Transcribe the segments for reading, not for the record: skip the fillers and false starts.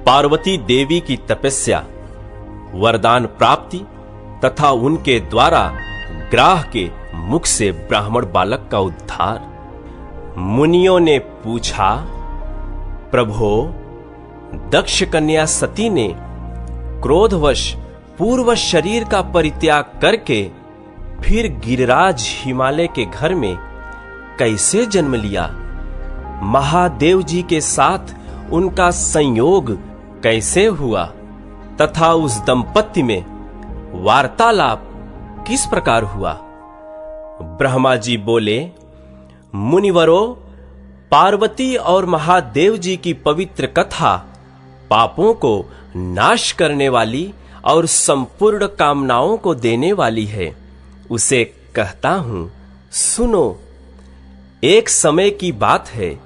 पार्वती देवी की तपस्या, वरदान प्राप्ति तथा उनके द्वारा ग्राह के मुख से ब्राह्मण बालक का उद्धार। मुनियों ने पूछा, प्रभो, दक्ष कन्या सती ने क्रोधवश पूर्व शरीर का परित्याग करके फिर गिरिराज हिमालय के घर में कैसे जन्म लिया? महादेव जी के साथ उनका संयोग कैसे हुआ तथा उस दंपत्ति में वार्तालाप किस प्रकार हुआ? ब्रह्मा जी बोले, मुनिवरों, पार्वती और महादेव जी की पवित्र कथा पापों को नाश करने वाली और संपूर्ण कामनाओं को देने वाली है। उसे कहता हूं, सुनो। एक समय की बात है,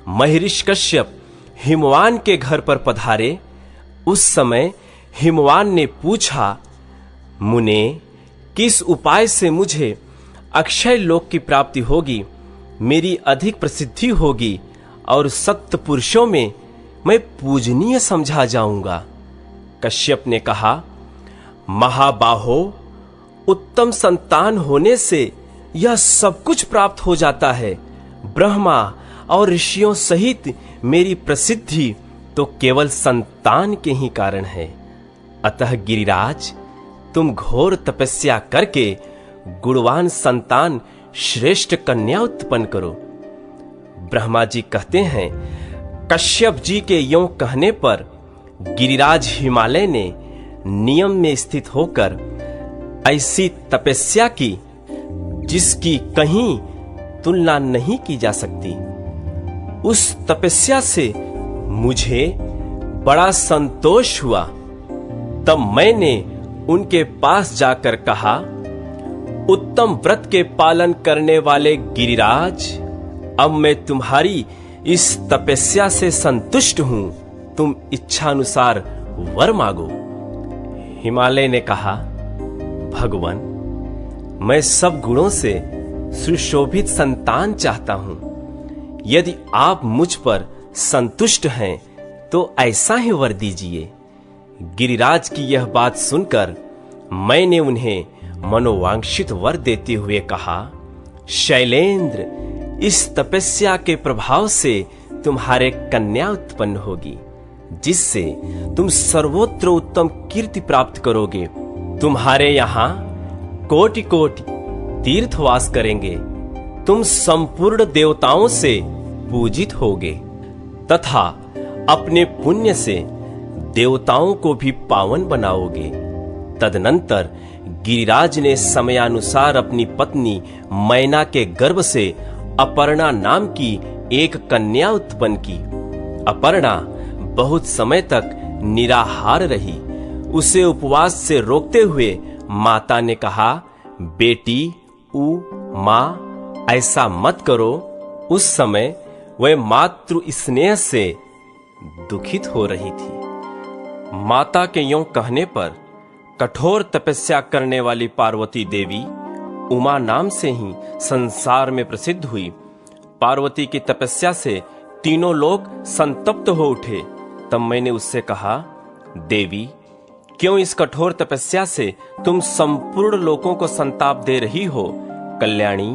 महर्षि कश्यप हिमवान के घर पर पधारे। उस समय हिमवान ने पूछा, मुने, किस उपाय से मुझे अक्षय लोक की प्राप्ति होगी, मेरी अधिक प्रसिद्धि होगी और सत्य पुरुषों में मैं पूजनीय समझा जाऊंगा? कश्यप ने कहा, महाबाहो, उत्तम संतान होने से यह सब कुछ प्राप्त हो जाता है। ब्रह्मा और ऋषियों सहित मेरी प्रसिद्धि तो केवल संतान के ही कारण है। अतः गिरिराज, तुम घोर तपस्या करके गुणवान संतान श्रेष्ठ कन्या उत्पन्न करो। ब्रह्मा जी कहते हैं, कश्यप जी के यों कहने पर गिरिराज हिमालय ने नियम में स्थित होकर ऐसी तपस्या की जिसकी कहीं तुलना नहीं की जा सकती। उस तपस्या से मुझे बड़ा संतोष हुआ। तब मैंने उनके पास जाकर कहा, उत्तम व्रत के पालन करने वाले गिरिराज, अब मैं तुम्हारी इस तपस्या से संतुष्ट हूं। तुम इच्छानुसार वर मांगो। हिमालय ने कहा, भगवान, मैं सब गुणों से सुशोभित संतान चाहता हूं। यदि आप मुझ पर संतुष्ट हैं तो ऐसा ही वर दीजिए। गिरिराज की यह बात सुनकर मैंने उन्हें मनोवांछित वर देते हुए कहा, शैलेंद्र, इस तपस्या के प्रभाव से तुम्हारे कन्या उत्पन्न होगी, जिससे तुम सर्वोत्तर उत्तम कीर्ति प्राप्त करोगे। तुम्हारे यहां कोटि कोटि तीर्थवास करेंगे। तुम संपूर्ण देवताओं से पूजित होगे तथा अपने पुण्य से देवताओं को भी पावन बनाओगे। तदनंतर गिरिराज ने समयानुसार अपनी पत्नी मैना के गर्भ से अपर्णा नाम की एक कन्या उत्पन्न की। अपर्णा बहुत समय तक निराहार रही। उसे उपवास से रोकते हुए माता ने कहा, बेटी मां, ऐसा मत करो। उस समय वह मातृ स्नेह से दुखित हो रही थी। माता के यों कहने पर कठोर तपस्या करने वाली पार्वती देवी उमा नाम से ही संसार में प्रसिद्ध हुई। पार्वती की तपस्या से तीनों लोग संतप्त हो उठे। तब मैंने उससे कहा, देवी, क्यों इस कठोर तपस्या से तुम संपूर्ण लोकों को संताप दे रही हो? कल्याणी,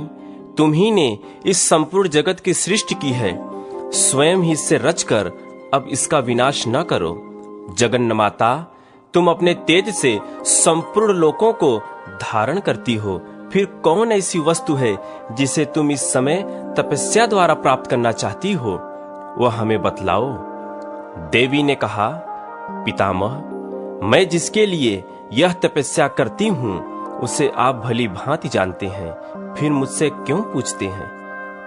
तुम ही ने इस संपूर्ण जगत की सृष्टि की है। स्वयं ही इससे रचकर अब इसका विनाश न करो। जगन्माता, तुम अपने तेज से संपूर्ण लोकों को धारण करती हो। फिर कौन ऐसी वस्तु है जिसे तुम इस समय तपस्या द्वारा प्राप्त करना चाहती हो? वह हमें बतलाओ। देवी ने कहा, पितामह, मैं जिसके लिए यह तपस्या करती हूं उसे आप भली भांति जानते हैं, फिर मुझसे क्यों पूछते हैं?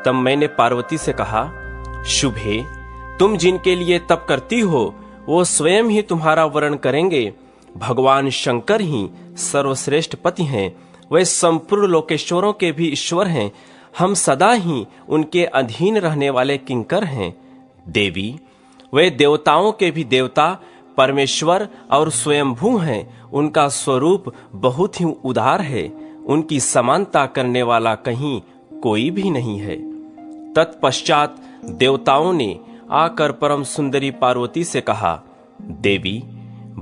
तब मैंने पार्वती से कहा, शुभे, तुम जिनके लिए तप करती हो वो स्वयं ही तुम्हारा वर्ण करेंगे। भगवान शंकर ही सर्वश्रेष्ठ पति हैं। वे संपूर्ण लोकेश्वरों के भी ईश्वर हैं। हम सदा ही उनके अधीन रहने वाले किंकर हैं। देवी, वे देवताओं के भी देवता, परमेश्वर और स्वयंभू हैं। उनका स्वरूप बहुत ही उदार है। उनकी समानता करने वाला कहीं कोई भी नहीं है। तत्पश्चात देवताओं ने आकर परम सुंदरी पार्वती से कहा, देवी,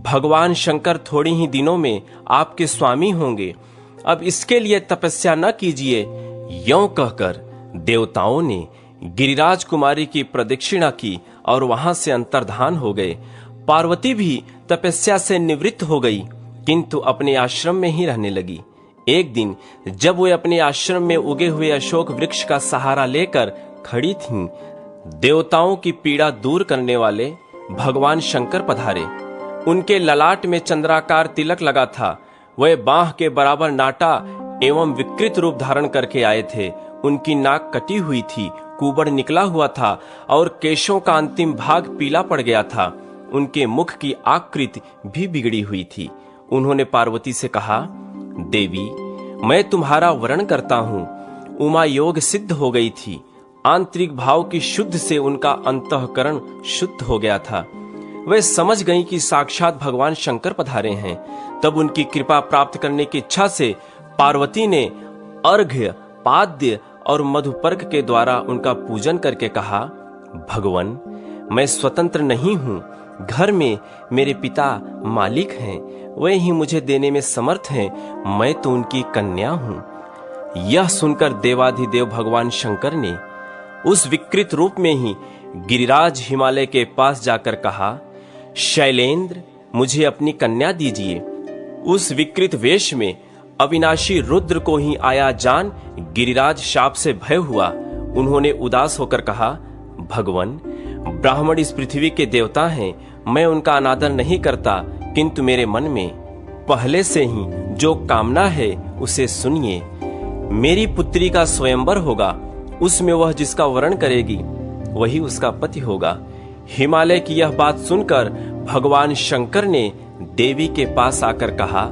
भगवान शंकर थोड़े ही दिनों में आपके स्वामी होंगे, अब इसके लिए तपस्या न कीजिए। यों कहकर देवताओं ने गिरिराज कुमारी की प्रदक्षिणा की और वहां से अंतर्धान हो गए। पार्वती भी तपस्या से निवृत्त हो गई, किंतु अपने आश्रम में ही रहने लगी। एक दिन जब वे अपने आश्रम में उगे हुए अशोक वृक्ष का सहारा लेकर खड़ी थीं, देवताओं की पीड़ा दूर करने वाले भगवान शंकर पधारे। उनके ललाट में चंद्राकार तिलक लगा था। वे बांह के बराबर नाटा एवं विकृत रूप धारण करके आए थे। उनकी नाक कटी हुई थी, कुबड़ निकला हुआ था और केशों का अंतिम भाग पीला पड़ गया था। उनके मुख की आकृति भी बिगड़ी हुई थी। उन्होंने पार्वती से कहा, देवी, मैं तुम्हारा वरण करता हूँ। उमा योग सिद्ध हो गई थी। आंतरिक भाव की शुद्ध से उनका अंतःकरण शुद्ध हो गया था। वे समझ गईं कि साक्षात भगवान शंकर पधारे हैं। तब उनकी कृपा प्राप्त करने की इच्छा से पार्वती ने अर्घ्य, पाद्य और मधुपर्क के द्वारा उनका पूजन करके कहा, भगवान, मैं स्वतंत्र नहीं हूँ। घर में मेरे पिता मालिक हैं, वे ही मुझे देने में समर्थ हैं। मैं तो उनकी कन्या हूँ। यह सुनकर देवाधिदेव भगवान शंकर ने उस विकृत रूप में ही गिरिराज हिमालय के पास जाकर कहा, शैलेंद्र, मुझे अपनी कन्या दीजिए। उस विकृत वेश में अविनाशी रुद्र को ही आया जान गिरिराज शाप से भय हुआ। उन्होंने उदास होकर कहा, भगवान, ब्राह्मण इस पृथ्वी के देवता हैं, मैं उनका अनादर नहीं करता, किंतु मेरे मन में पहले से ही जो कामना है उसे सुनिए। मेरी पुत्री का स्वयंवर होगा, उसमें वह जिसका वरण करेगी वही उसका पति होगा। हिमालय की यह बात सुनकर भगवान शंकर ने देवी के पास आकर कहा,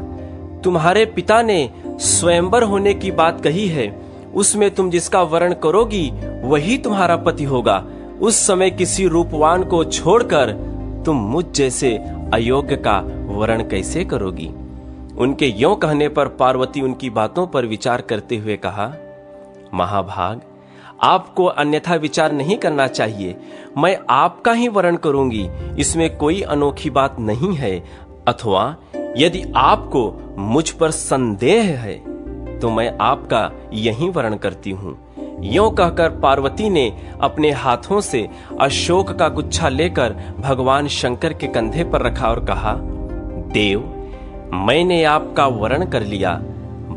तुम्हारे पिता ने स्वयंवर होने की बात कही है, उसमें तुम जिसका वरण करोगी वही तुम्हारा पति होगा। उस समय किसी रूपवान को छोड़कर तुम मुझ जैसे अयोग्य का वरण कैसे करोगी? उनके यों कहने पर पार्वती उनकी बातों पर विचार करते हुए कहा, महाभाग, आपको अन्यथा विचार नहीं करना चाहिए। मैं आपका ही वरण करूंगी, इसमें कोई अनोखी बात नहीं है। अथवा यदि आपको मुझ पर संदेह है तो मैं आपका यही वरण करती हूँ। यों कहकर पार्वती ने अपने हाथों से अशोक का गुच्छा लेकर भगवान शंकर के कंधे पर रखा और कहा, देव, मैंने आपका वरण कर लिया।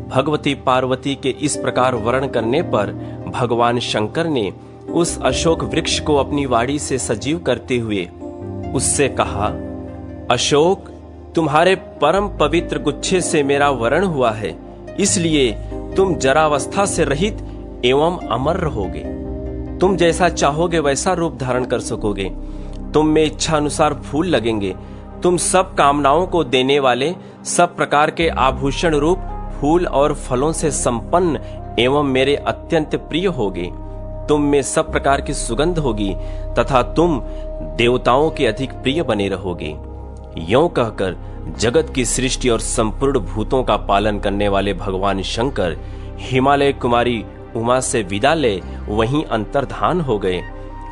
भगवती पार्वती के इस प्रकार वर्ण करने पर भगवान शंकर ने उस अशोक वृक्ष को अपनी वाणी से सजीव करते हुए उससे कहा, अशोक, तुम्हारे परम पवित्र गुच्छे से मेरा वरण हुआ है, इसलिए तुम जरावस्था से रहित एवं अमर रहोगे। तुम जैसा चाहोगे वैसा रूप धारण कर सकोगे। तुम में इच्छा अनुसार फूल लगेंगे। तुम सब कामनाओं को देने वाले सब प्रकार के आभूषण रूप फूल और फलों से संपन्न एवं मेरे अत्यंत प्रिय होगे। तुम में सब प्रकार की सुगंध होगी तथा तुम देवताओं के अधिक प्रिय बने रहोगे। यों कहकर जगत की सृष्टि और संपूर्ण भूतों का पालन करने वाले भगवान शंकर हिमालय कुमारी उमा से विदा ले वहीं अंतर्धान हो गए।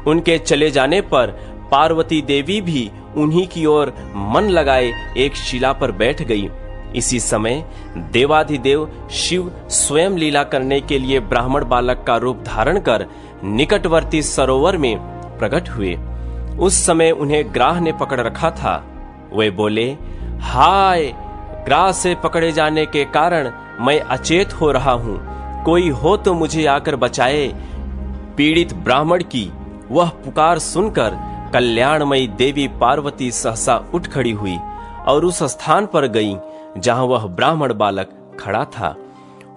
उनके चले जाने पर पार्वती देवी भी उन्हीं की ओर मन लगाए एक शिला पर बैठ गई। इसी समय देवाधिदेव शिव स्वयं लीला करने के लिए ब्राह्मण बालक का रूप धारण कर निकटवर्ती सरोवर में प्रकट हुए। उस समय उन्हें ग्राह ने पकड़ रखा था। वे बोले, हाय, ग्राह से पकड़े जाने के कारण मैं अचेत हो रहा हूँ, कोई हो तो मुझे आकर बचाए। पीड़ित ब्राह्मण की वह पुकार सुनकर कल्याणमयी देवी पार्वती सहसा उठ खड़ी हुई और उस स्थान पर गई जहां वह ब्राह्मण बालक खड़ा था।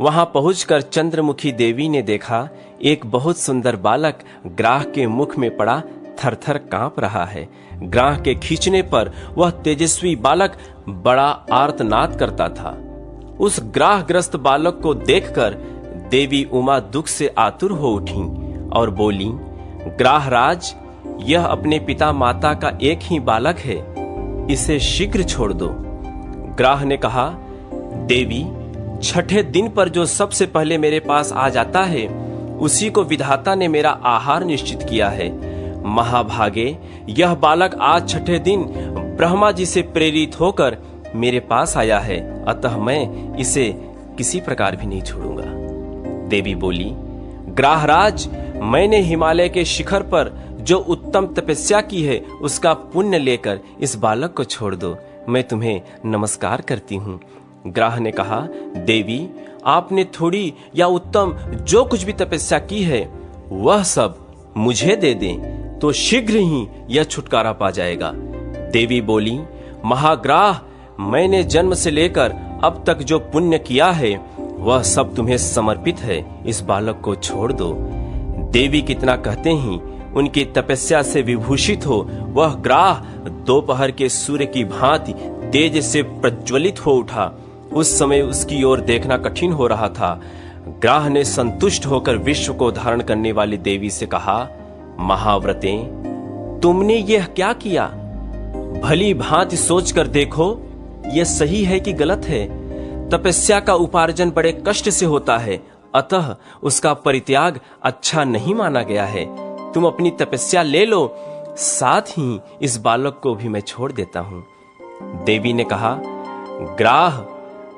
वहां पहुंचकर चंद्रमुखी देवी ने देखा एक बहुत सुंदर बालक ग्राह के मुख में पड़ा थरथर कांप रहा है। ग्राह के खींचने पर वह तेजस्वी बालक बड़ा आर्तनाद करता था। उस ग्राहग्रस्त बालक को देखकर देवी उमा दुख से आतुर हो उठी और बोली, ग्राहराज, यह अपने पिता माता का एक ही बालक है, इसे शीघ्र छोड़ दो। ग्राह ने कहा, देवी, छठे दिन पर जो सबसे पहले मेरे पास आ जाता है उसी को विधाता ने मेरा आहार निश्चित किया है। महाभागे, यह बालक आज छठे दिन ब्रह्मा जी से प्रेरित होकर मेरे पास आया है, अतः मैं इसे किसी प्रकार भी नहीं छोड़ूंगा। देवी बोली, ग्राहराज, मैंने हिमालय के शिखर पर जो उत्तम तपस्या की है उसका पुण्य लेकर इस बालक को छोड़ दो, मैं तुम्हें नमस्कार करती हूँ। ग्राह ने कहा, देवी, आपने थोड़ी या उत्तम जो कुछ भी तपस्या की है वह सब मुझे दे दें तो शीघ्र ही यह छुटकारा पा जाएगा। देवी बोली, महाग्राह, मैंने जन्म से लेकर अब तक जो पुण्य किया है वह सब तुम्हें समर्पित है, इस बालक को छोड़ दो। देवी कितना कहते ही उनकी तपस्या से विभूषित हो वह ग्राह दोपहर के सूर्य की भांति तेज से प्रज्वलित हो उठा। उस समय उसकी ओर देखना कठिन हो रहा था। ग्राह ने संतुष्ट होकर विश्व को धारण करने वाली देवी से कहा, महाव्रते, तुमने यह क्या किया? भली भांति सोचकर देखो, यह सही है कि गलत है। तपस्या का उपार्जन बड़े कष्ट से होता है, अतः उसका परित्याग अच्छा नहीं माना गया है। तुम अपनी तपस्या ले लो, साथ ही इस बालक को भी मैं छोड़ देता हूं। देवी ने कहा, ग्राह,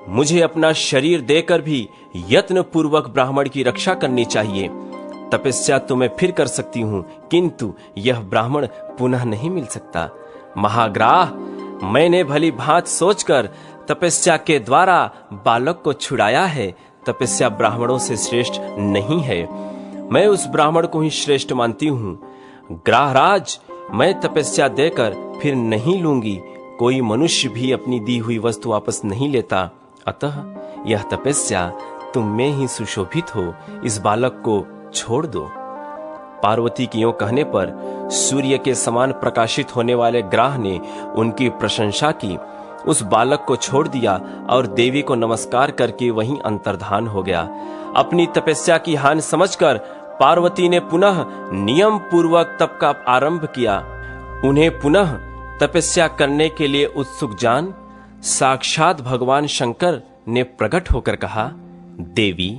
मुझे अपना शरीर देकर भी यत्न पूर्वक ब्राह्मण की रक्षा करनी चाहिए। तपस्या तो मैं फिर कर सकती हूं, किंतु यह ब्राह्मण पुनः नहीं मिल सकता। महाग्राह, मैंने भली भांत सोचकर तपस्या के द्वारा बालक को छुड़ाया है। तपस्या ब्राह्मणों से श्रेष्ठ नहीं है, मैं उस ब्राह्मण को ही श्रेष्ठ मानती हूं। ग्राहराज, मैं तपस्या देकर फिर नहीं लूंगी। कोई मनुष्य भी अपनी दी हुई वस्तु वापस नहीं लेता, अतः यह तपस्या तुम में ही सुशोभित हो, इस बालक को छोड़ दो। पार्वती के यों कहने पर सूर्य के समान प्रकाशित होने वाले ग्राह ने उनकी प्रशंसा की, उस बालक को छोड़ दिया और देवी को नमस्कार करके वहीं अंतर्धान हो गया। अपनी तपस्या की हानि समझकर पार्वती ने पुनः नियम पूर्वक तप का आरंभ किया। उन्हें पुनः तपस्या करने के लिए उत्सुक जान साक्षात भगवान शंकर ने प्रकट होकर कहा, देवी,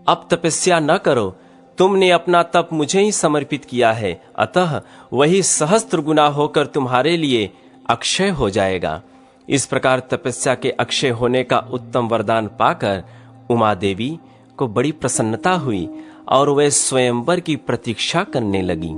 अब तपस्या न करो, तुमने अपना तप मुझे ही समर्पित किया है, अतः वही सहस्त्र गुना होकर तुम्हारे लिए अक्षय हो जाएगा। इस प्रकार तपस्या के अक्षय होने का उत्तम वरदान पाकर उमा देवी को बड़ी प्रसन्नता हुई और वे स्वयंवर की प्रतीक्षा करने लगी।